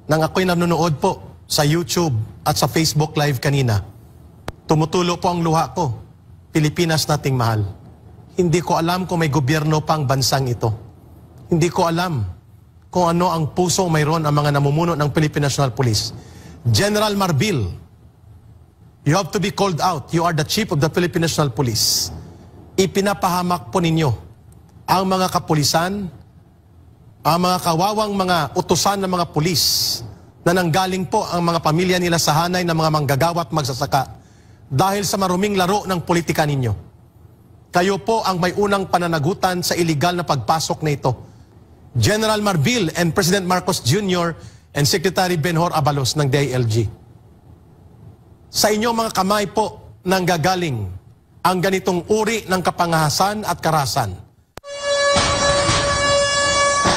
nang ako'y nanonood po sa YouTube at sa Facebook Live kanina, tumutulo po ang luha ko. Pilipinas nating mahal. Hindi ko alam kung may gobyerno pang bansang ito. Hindi ko alam kung ano ang puso mayroon ang mga namumuno ng Philippine National Police. General Marbil, you have to be called out. You are the chief of the Philippine National Police. Ipinapahamak po ninyo ang mga kapulisan, ang mga kawawang mga utusan ng mga pulis na nanggaling po ang mga pamilya nila sa hanay ng mga manggagawa at magsasaka dahil sa maruming laro ng politika ninyo. Kayo po ang may unang pananagutan sa iligal na pagpasok na ito. General Marbil and President Marcos Jr. and Secretary Benhur Abalos ng DILG. Sa inyong mga kamay po nanggagaling ang ganitong uri ng kapangahasan at karahasan.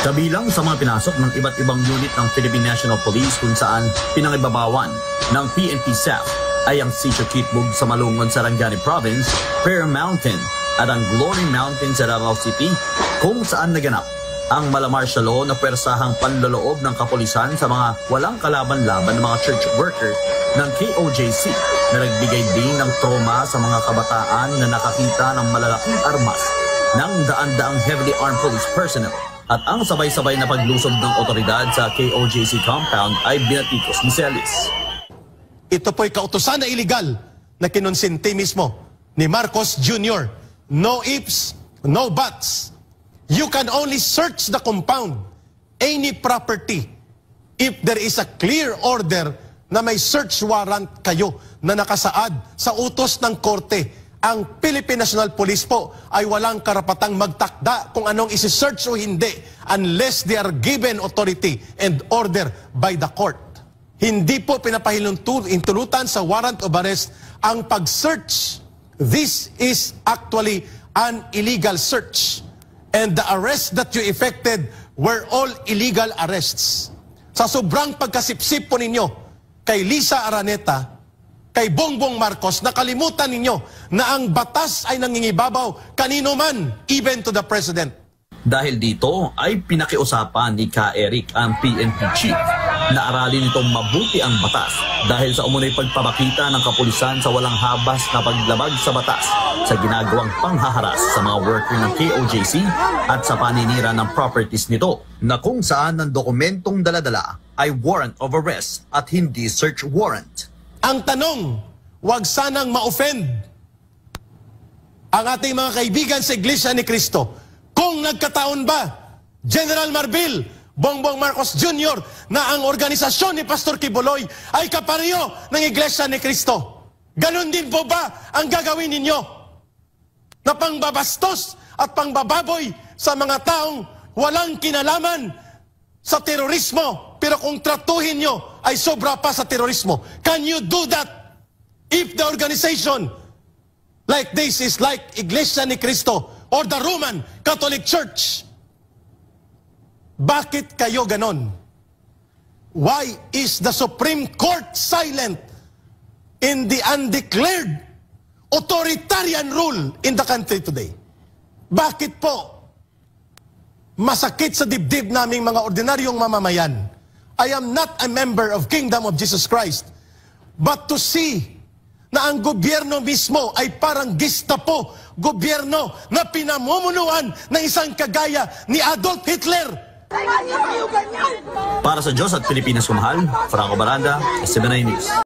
Kabilang sa mga pinasok ng iba't ibang unit ng Philippine National Police kung saan pinangibabawan ng PNP staff ay ang Sitio Kitbug sa Malungon, Sarangani Province, Prayer Mountain at ang Glory Mountain sa Davao City kung saan naganap ang malamartial law na pwersahang panloloob ng kapulisan sa mga walang kalaban-laban ng mga church workers ng KOJC na nagbigay din ng trauma sa mga kabataan na nakakita ng malalaking armas ng daan-daang heavily armed police personnel. At ang sabay-sabay na paglusob ng otoridad sa KOJC compound ay binatikos ni Celis. Ito po'y kautusan na iligal na kinonsinti mismo ni Marcos Jr. No ifs, no buts. You can only search the compound, any property, if there is a clear order na may search warrant kayo na nakasaad sa utos ng korte. Ang Philippine National Police po ay walang karapatang magtakda kung anong isi-search o hindi unless they are given authority and order by the court. Hindi po pinapahintulutan sa warrant of arrest ang pag-search. This is actually an illegal search. And the arrests that you effected were all illegal arrests. Sa sobrang pagkasipsip po ninyo kay Lisa Araneta, kay Bongbong Marcos, nakalimutan ninyo na ang batas ay nangingibabaw kanino man, even to the President. Dahil dito ay pinakiusapan ni Ka Eric ang PNP chief na aralin nitong mabuti ang batas dahil sa umunoy pagpapakita ng kapulisan sa walang habas na paglabag sa batas sa ginagawang panghaharas sa mga worker ng KOJC at sa paninira ng properties nito na kung saan ang dokumentong daladala ay warrant of arrest at hindi search warrant. Ang tanong, wag sanang ma-offend ang ating mga kaibigan sa Iglesia ni Cristo. Kung nagkataon ba, General Marbil, Bongbong Marcos Jr., na ang organisasyon ni Pastor Kibuloy ay kapareho ng Iglesia ni Cristo. Ganon din po ba ang gagawin ninyo? Na pangbabastos at pangbababoy sa mga taong walang kinalaman sa terorismo, pero kung tratuhin nyo ay sobra pa sa terorismo. Can you do that if the organization like this is like Iglesia ni Cristo or the Roman Catholic Church? Bakit kayo ganon? Why is the Supreme Court silent in the undeclared authoritarian rule in the country today? Bakit po masakit sa dibdib naming mga ordinaryong mamamayan? I am not a member of Kingdom of Jesus Christ, but to see na ang gobyerno mismo ay parang Gestapo, gobyerno na pinamumunuan ng isang kagaya ni Adolf Hitler. Para sa Diyos at Pilipinas kumahal, Franco Baranda, SMNI News.